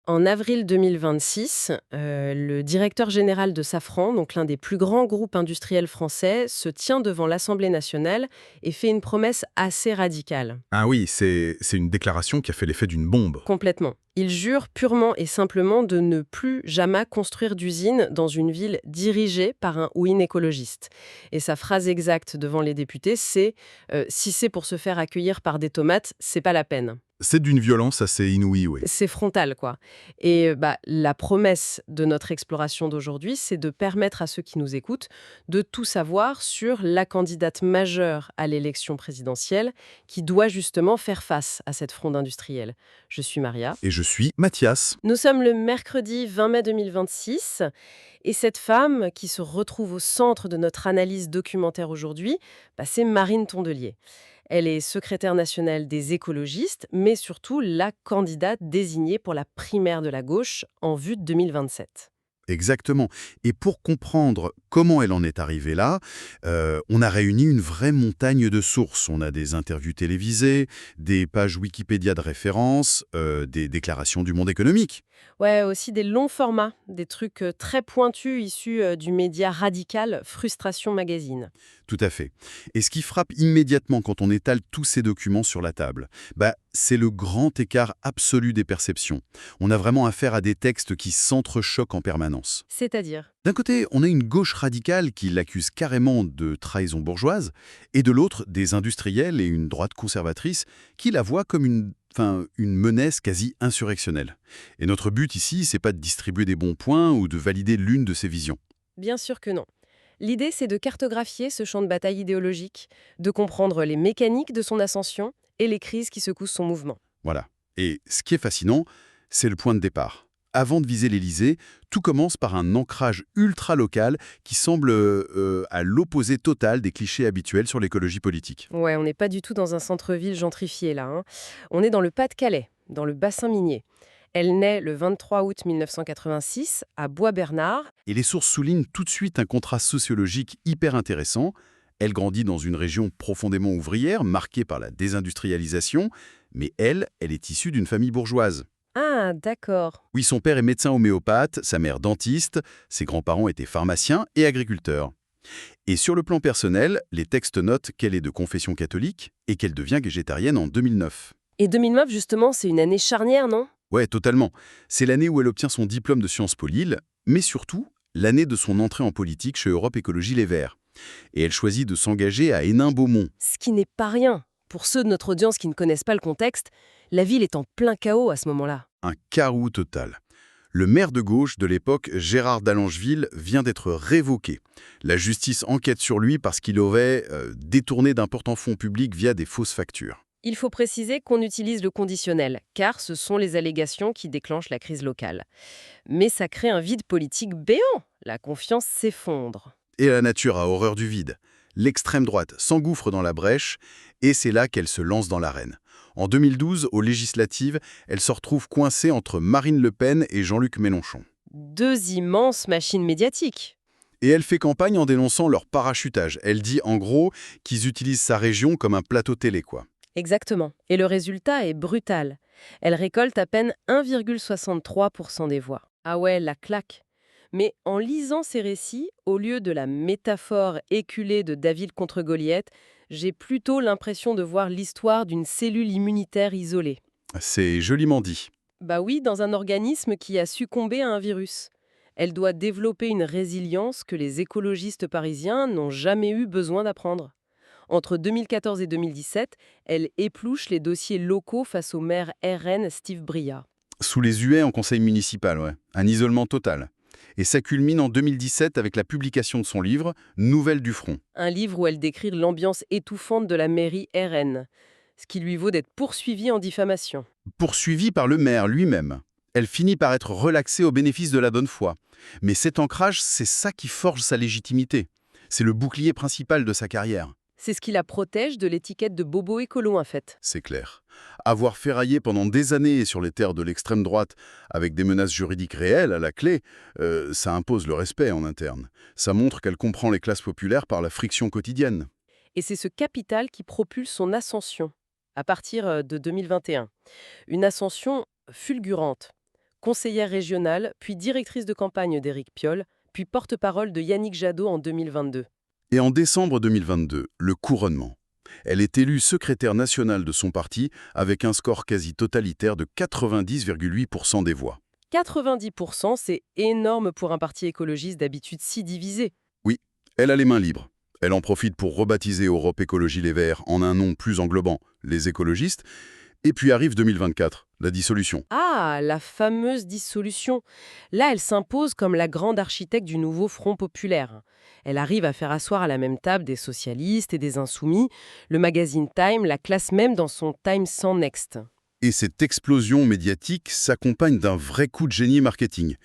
En avril 2026, le directeur général de Safran, donc l'un des plus grands groupes industriels français, se tient devant l'Assemblée nationale et fait une promesse assez radicale. Ah oui, c'est une déclaration qui a fait l'effet d'une bombe. Complètement. Il jure purement et simplement de ne plus jamais construire d'usine dans une ville dirigée par un ou une écologiste. Et sa phrase exacte devant les députés, c'est Si c'est pour se faire accueillir par des tomates, c'est pas la peine. C'est d'une violence assez inouïe, oui. C'est frontal, quoi. Et la promesse de notre exploration d'aujourd'hui, c'est de permettre à ceux qui nous écoutent de tout savoir sur la candidate majeure à l'élection présidentielle qui doit justement faire face à cette fronde industrielle. Je suis Maria. Et je suis Mathias. Nous sommes le mercredi 20 mai 2026 et cette femme qui se retrouve au centre de notre analyse documentaire aujourd'hui, c'est Marine Tondelier. Elle est secrétaire nationale des écologistes, mais surtout la candidate désignée pour la primaire de la gauche en vue de 2027. Exactement. Et pour comprendre comment elle en est arrivée là, on a réuni une vraie montagne de sources. On a des interviews télévisées, des pages Wikipédia de référence, des déclarations du monde économique. Ouais, aussi des longs formats, des trucs très pointus issus du média radical Frustration Magazine. Tout à fait. Et ce qui frappe immédiatement quand on étale tous ces documents sur la table, c'est le grand écart absolu des perceptions. On a vraiment affaire à des textes qui s'entrechoquent en permanence. C'est-à-dire. D'un côté, on a une gauche radicale qui l'accuse carrément de trahison bourgeoise, et de l'autre, des industriels et une droite conservatrice qui la voient comme une menace quasi insurrectionnelle. Et notre but ici, c'est pas de distribuer des bons points ou de valider l'une de ces visions. Bien sûr que non. L'idée, c'est de cartographier ce champ de bataille idéologique, de comprendre les mécaniques de son ascension et les crises qui secouent son mouvement. Voilà. Et ce qui est fascinant, c'est le point de départ. Avant de viser l'Élysée, tout commence par un ancrage ultra-local qui semble à l'opposé total des clichés habituels sur l'écologie politique. Ouais, on n'est pas du tout dans un centre-ville gentrifié là, hein. On est dans le Pas-de-Calais, dans le bassin minier. Elle naît le 23 août 1986 à Bois-Bernard. Et les sources soulignent tout de suite un contraste sociologique hyper intéressant. Elle grandit dans une région profondément ouvrière, marquée par la désindustrialisation, mais elle est issue d'une famille bourgeoise. Ah, d'accord. Oui, son père est médecin homéopathe, sa mère dentiste, ses grands-parents étaient pharmaciens et agriculteurs. Et sur le plan personnel, les textes notent qu'elle est de confession catholique et qu'elle devient végétarienne en 2009. Et 2009, justement, c'est une année charnière, non? Ouais, totalement. C'est l'année où elle obtient son diplôme de Sciences Po Lille, mais surtout l'année de son entrée en politique chez Europe Écologie Les Verts. Et elle choisit de s'engager à Hénin-Beaumont. Ce qui n'est pas rien. Pour ceux de notre audience qui ne connaissent pas le contexte, la ville est en plein chaos à ce moment-là. Un chaos total. Le maire de gauche de l'époque, Gérard Dallangeville, vient d'être révoqué. La justice enquête sur lui parce qu'il aurait détourné d'importants fonds publics via des fausses factures. Il faut préciser qu'on utilise le conditionnel, car ce sont les allégations qui déclenchent la crise locale. Mais ça crée un vide politique béant. La confiance s'effondre. Et la nature a horreur du vide. L'extrême droite s'engouffre dans la brèche, et c'est là qu'elle se lance dans l'arène. En 2012, aux législatives, elle se retrouve coincée entre Marine Le Pen et Jean-Luc Mélenchon. Deux immenses machines médiatiques. Et elle fait campagne en dénonçant leur parachutage. Elle dit en gros qu'ils utilisent sa région comme un plateau télé, quoi. Exactement. Et le résultat est brutal. Elle récolte à peine 1,63% des voix. Ah ouais, la claque. Mais en lisant ces récits, au lieu de la métaphore éculée de David contre Goliath, j'ai plutôt l'impression de voir l'histoire d'une cellule immunitaire isolée. C'est joliment dit. Bah oui, dans un organisme qui a succombé à un virus. Elle doit développer une résilience que les écologistes parisiens n'ont jamais eu besoin d'apprendre. Entre 2014 et 2017, elle épluche les dossiers locaux face au maire RN Steve Bria. Sous les huées en conseil municipal, ouais. Un isolement total. Et ça culmine en 2017 avec la publication de son livre « Nouvelles du front ». Un livre où elle décrit l'ambiance étouffante de la mairie RN, ce qui lui vaut d'être poursuivie en diffamation. Poursuivie par le maire lui-même. Elle finit par être relaxée au bénéfice de la bonne foi. Mais cet ancrage, c'est ça qui forge sa légitimité. C'est le bouclier principal de sa carrière. C'est ce qui la protège de l'étiquette de bobo écolo en fait. C'est clair. Avoir ferraillé pendant des années sur les terres de l'extrême droite avec des menaces juridiques réelles à la clé, ça impose le respect en interne. Ça montre qu'elle comprend les classes populaires par la friction quotidienne. Et c'est ce capital qui propulse son ascension, à partir de 2021. Une ascension fulgurante. conseillère régionale, puis directrice de campagne d'Éric Piolle, puis porte-parole de Yannick Jadot en 2022. Et en décembre 2022, le couronnement. Elle est élue secrétaire nationale de son parti avec un score quasi totalitaire de 90,8% des voix. 90%, c'est énorme pour un parti écologiste d'habitude si divisé. Oui, elle a les mains libres. Elle en profite pour rebaptiser Europe Écologie Les Verts en un nom plus englobant, les écologistes. Et puis arrive 2024, la dissolution. Ah, la fameuse dissolution. Là, elle s'impose comme la grande architecte du nouveau Front populaire. Elle arrive à faire asseoir à la même table des socialistes et des insoumis. Le magazine Time la classe même dans son Time 100 Next. Et cette explosion médiatique s'accompagne d'un vrai coup de génie marketing.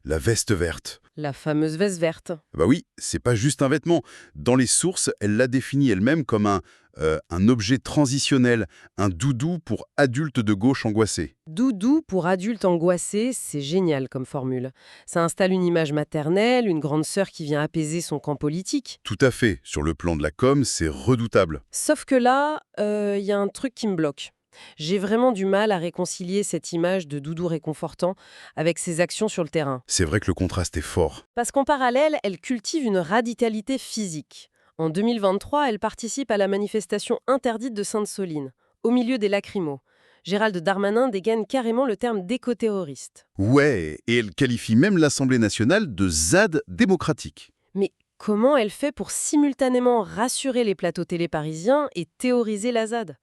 La veste verte. La fameuse veste verte. Bah oui, c'est pas juste un vêtement. Dans les sources, elle l'a définit elle-même comme un objet transitionnel, un doudou pour adultes de gauche angoissés. Doudou pour adultes angoissés, c'est génial comme formule. Ça installe une image maternelle, une grande sœur qui vient apaiser son camp politique. Tout à fait. Sur le plan de la com, c'est redoutable. Sauf que là, y a un truc qui me bloque. J'ai vraiment du mal à réconcilier cette image de doudou réconfortant avec ses actions sur le terrain. C'est vrai que le contraste est fort. Parce qu'en parallèle, elle cultive une radicalité physique. En 2023, elle participe à la manifestation interdite de Sainte-Soline, au milieu des lacrymos. Gérald Darmanin dégaine carrément le terme d'éco-terroriste. Ouais, et elle qualifie même l'Assemblée nationale de ZAD démocratique. Mais comment elle fait pour simultanément rassurer les plateaux télé parisiens et théoriser la ZAD ?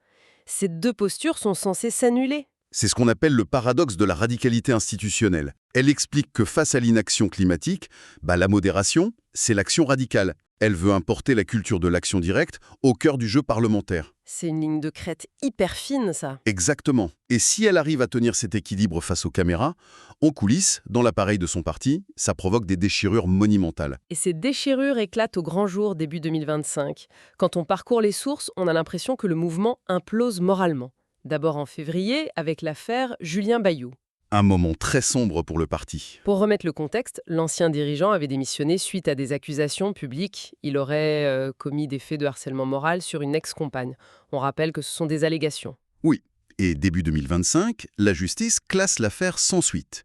Ces deux postures sont censées s'annuler. C'est ce qu'on appelle le paradoxe de la radicalité institutionnelle. Elle explique que face à l'inaction climatique, la modération, c'est l'action radicale. Elle veut importer la culture de l'action directe au cœur du jeu parlementaire. C'est une ligne de crête hyper fine, ça. Exactement. Et si elle arrive à tenir cet équilibre face aux caméras, en coulisses, dans l'appareil de son parti, ça provoque des déchirures monumentales. Et ces déchirures éclatent au grand jour début 2025. Quand on parcourt les sources, on a l'impression que le mouvement implose moralement. D'abord en février, avec l'affaire Julien Bayou. Un moment très sombre pour le parti. Pour remettre le contexte, l'ancien dirigeant avait démissionné suite à des accusations publiques. Il aurait commis des faits de harcèlement moral sur une ex-compagne. On rappelle que ce sont des allégations. Oui. Et début 2025, la justice classe l'affaire sans suite.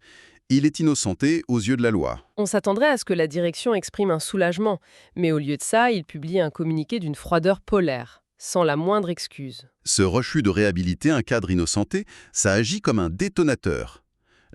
Il est innocenté aux yeux de la loi. On s'attendrait à ce que la direction exprime un soulagement, mais au lieu de ça, il publie un communiqué d'une froideur polaire, sans la moindre excuse. Ce refus de réhabiliter un cadre innocenté, ça agit comme un détonateur.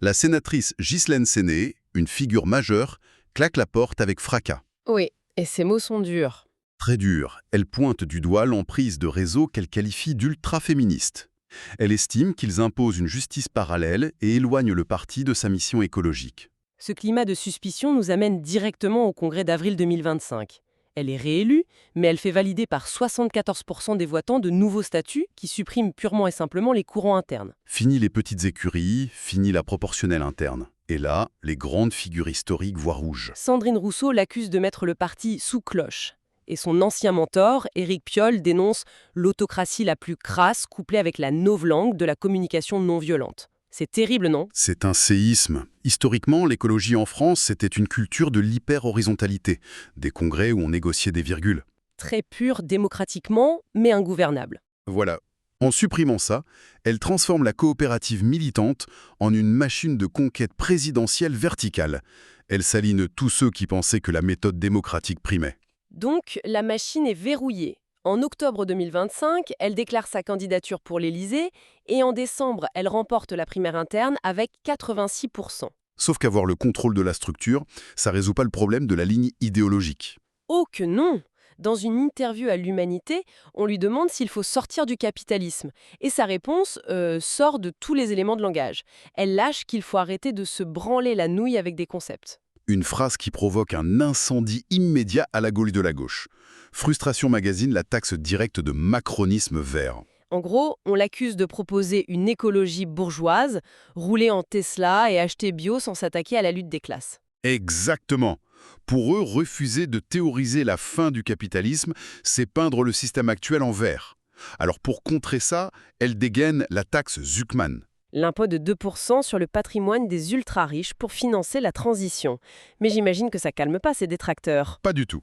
La sénatrice Ghislaine Séné, une figure majeure, claque la porte avec fracas. Oui, et ces mots sont durs. Très dure, elle pointe du doigt l'emprise de réseaux qu'elle qualifie d'ultra-féministes. Elle estime qu'ils imposent une justice parallèle et éloignent le parti de sa mission écologique. Ce climat de suspicion nous amène directement au congrès d'avril 2025. Elle est réélue, mais elle fait valider par 74% des votants de nouveaux statuts qui suppriment purement et simplement les courants internes. Fini les petites écuries, fini la proportionnelle interne. Et là, les grandes figures historiques voient rouge. Sandrine Rousseau l'accuse de mettre le parti sous cloche. Et son ancien mentor, Éric Piolle, dénonce l'autocratie la plus crasse couplée avec la novlangue de la communication non violente. C'est terrible, non ? C'est un séisme. Historiquement, l'écologie en France, c'était une culture de l'hyper-horizontalité, des congrès où on négociait des virgules. Très pur démocratiquement, mais ingouvernable. Voilà. En supprimant ça, elle transforme la coopérative militante en une machine de conquête présidentielle verticale. Elle s'aligne tous ceux qui pensaient que la méthode démocratique primait. Donc, la machine est verrouillée. En octobre 2025, elle déclare sa candidature pour l'Élysée et en décembre, elle remporte la primaire interne avec 86%. Sauf qu'avoir le contrôle de la structure, ça résout pas le problème de la ligne idéologique. Oh que non ! Dans une interview à l'Humanité, on lui demande s'il faut sortir du capitalisme. Et sa réponse sort de tous les éléments de langage. Elle lâche qu'il faut arrêter de se branler la nouille avec des concepts. Une phrase qui provoque un incendie immédiat à la gauche de la gauche. Frustration Magazine la taxe directe de macronisme vert. En gros, on l'accuse de proposer une écologie bourgeoise, rouler en Tesla et acheter bio sans s'attaquer à la lutte des classes. Exactement. Pour eux, refuser de théoriser la fin du capitalisme, c'est peindre le système actuel en vert. Alors pour contrer ça, elle dégaine la taxe Zuckman. L'impôt de 2% sur le patrimoine des ultra-riches pour financer la transition. Mais j'imagine que ça calme pas ces détracteurs. Pas du tout.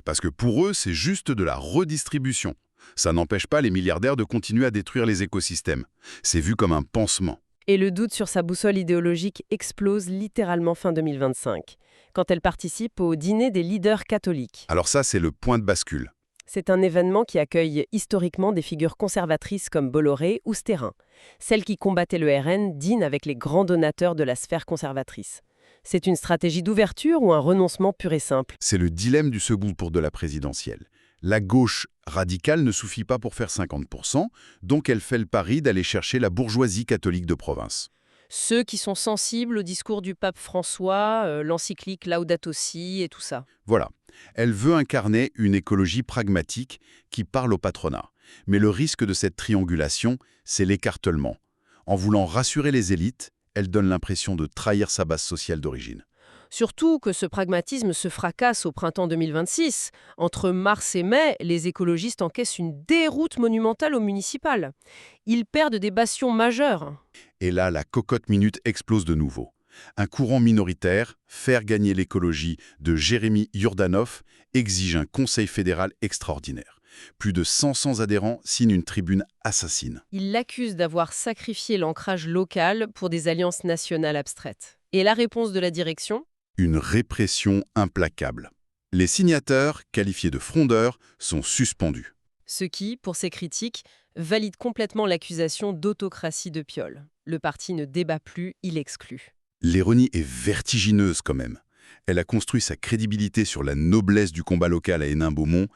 Parce que pour eux, c'est juste de la redistribution. Ça n'empêche pas les milliardaires de continuer à détruire les écosystèmes. C'est vu comme un pansement. Et le doute sur sa boussole idéologique explose littéralement fin 2025, quand elle participe au dîner des leaders catholiques. Alors ça, c'est le point de bascule. C'est un événement qui accueille historiquement des figures conservatrices comme Bolloré ou Sterrin. Celles qui combattaient le RN dînent avec les grands donateurs de la sphère conservatrice. C'est une stratégie d'ouverture ou un renoncement pur et simple? C'est le dilemme du second tour de la présidentielle. La gauche radicale ne suffit pas pour faire 50%, donc elle fait le pari d'aller chercher la bourgeoisie catholique de province. Ceux qui sont sensibles au discours du pape François, l'encyclique Laudato Si et tout ça. Voilà. Elle veut incarner une écologie pragmatique qui parle au patronat. Mais le risque de cette triangulation, c'est l'écartèlement. En voulant rassurer les élites, elle donne l'impression de trahir sa base sociale d'origine. Surtout que ce pragmatisme se fracasse au printemps 2026. Entre mars et mai, les écologistes encaissent une déroute monumentale au municipal. Ils perdent des bastions majeurs. Et là, la cocotte minute explose de nouveau. Un courant minoritaire, faire gagner l'écologie de Jérémy Yordanov, exige un conseil fédéral extraordinaire. Plus de 500 adhérents signent une tribune assassine. Ils l'accusent d'avoir sacrifié l'ancrage local pour des alliances nationales abstraites. Et la réponse de la direction? Une répression implacable. Les signataires, qualifiés de frondeurs, sont suspendus. Ce qui, pour ces critiques, valide complètement l'accusation d'autocratie de Piolle. Le parti ne débat plus, il exclut. L'ironie est vertigineuse quand même. Elle a construit sa crédibilité sur la noblesse du combat local à Hénin-Beaumont,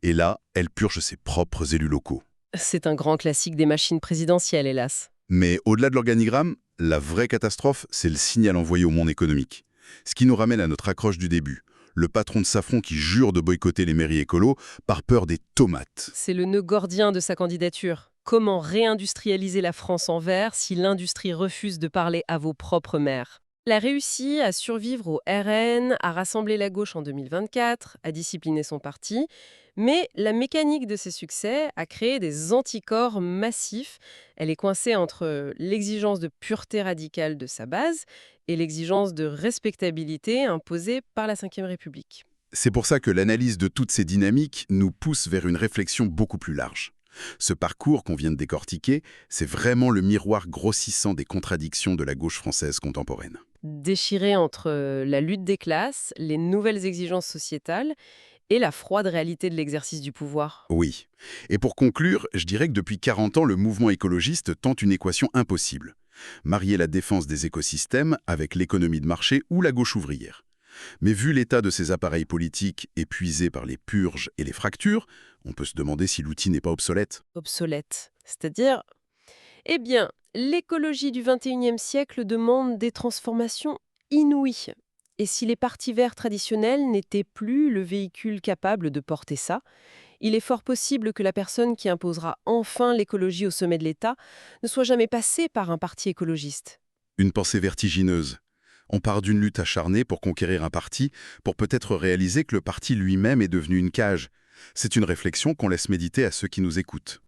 et là, elle purge ses propres élus locaux. C'est un grand classique des machines présidentielles, hélas. Mais au-delà de l'organigramme, la vraie catastrophe, c'est le signal envoyé au monde économique. Ce qui nous ramène à notre accroche du début. Le patron de Safran qui jure de boycotter les mairies écolos par peur des tomates. C'est le nœud gordien de sa candidature. Comment réindustrialiser la France en vert si l'industrie refuse de parler à vos propres maires? Elle a réussi à survivre au RN, à rassembler la gauche en 2024, à discipliner son parti, mais la mécanique de ses succès a créé des anticorps massifs. Elle est coincée entre l'exigence de pureté radicale de sa base et l'exigence de respectabilité imposée par la Ve République. C'est pour ça que l'analyse de toutes ces dynamiques nous pousse vers une réflexion beaucoup plus large. Ce parcours qu'on vient de décortiquer, c'est vraiment le miroir grossissant des contradictions de la gauche française contemporaine. Déchirée entre la lutte des classes, les nouvelles exigences sociétales et la froide réalité de l'exercice du pouvoir. Oui. Et pour conclure, je dirais que depuis 40 ans, le mouvement écologiste tente une équation impossible. Marier la défense des écosystèmes avec l'économie de marché ou la gauche ouvrière. Mais vu l'état de ces appareils politiques épuisés par les purges et les fractures, on peut se demander si l'outil n'est pas obsolète. Obsolète. C'est-à-dire, eh bien, l'écologie du XXIe siècle demande des transformations inouïes. Et si les partis verts traditionnels n'étaient plus le véhicule capable de porter ça, il est fort possible que la personne qui imposera enfin l'écologie au sommet de l'État ne soit jamais passée par un parti écologiste. Une pensée vertigineuse. On part d'une lutte acharnée pour conquérir un parti, pour peut-être réaliser que le parti lui-même est devenu une cage. C'est une réflexion qu'on laisse méditer à ceux qui nous écoutent.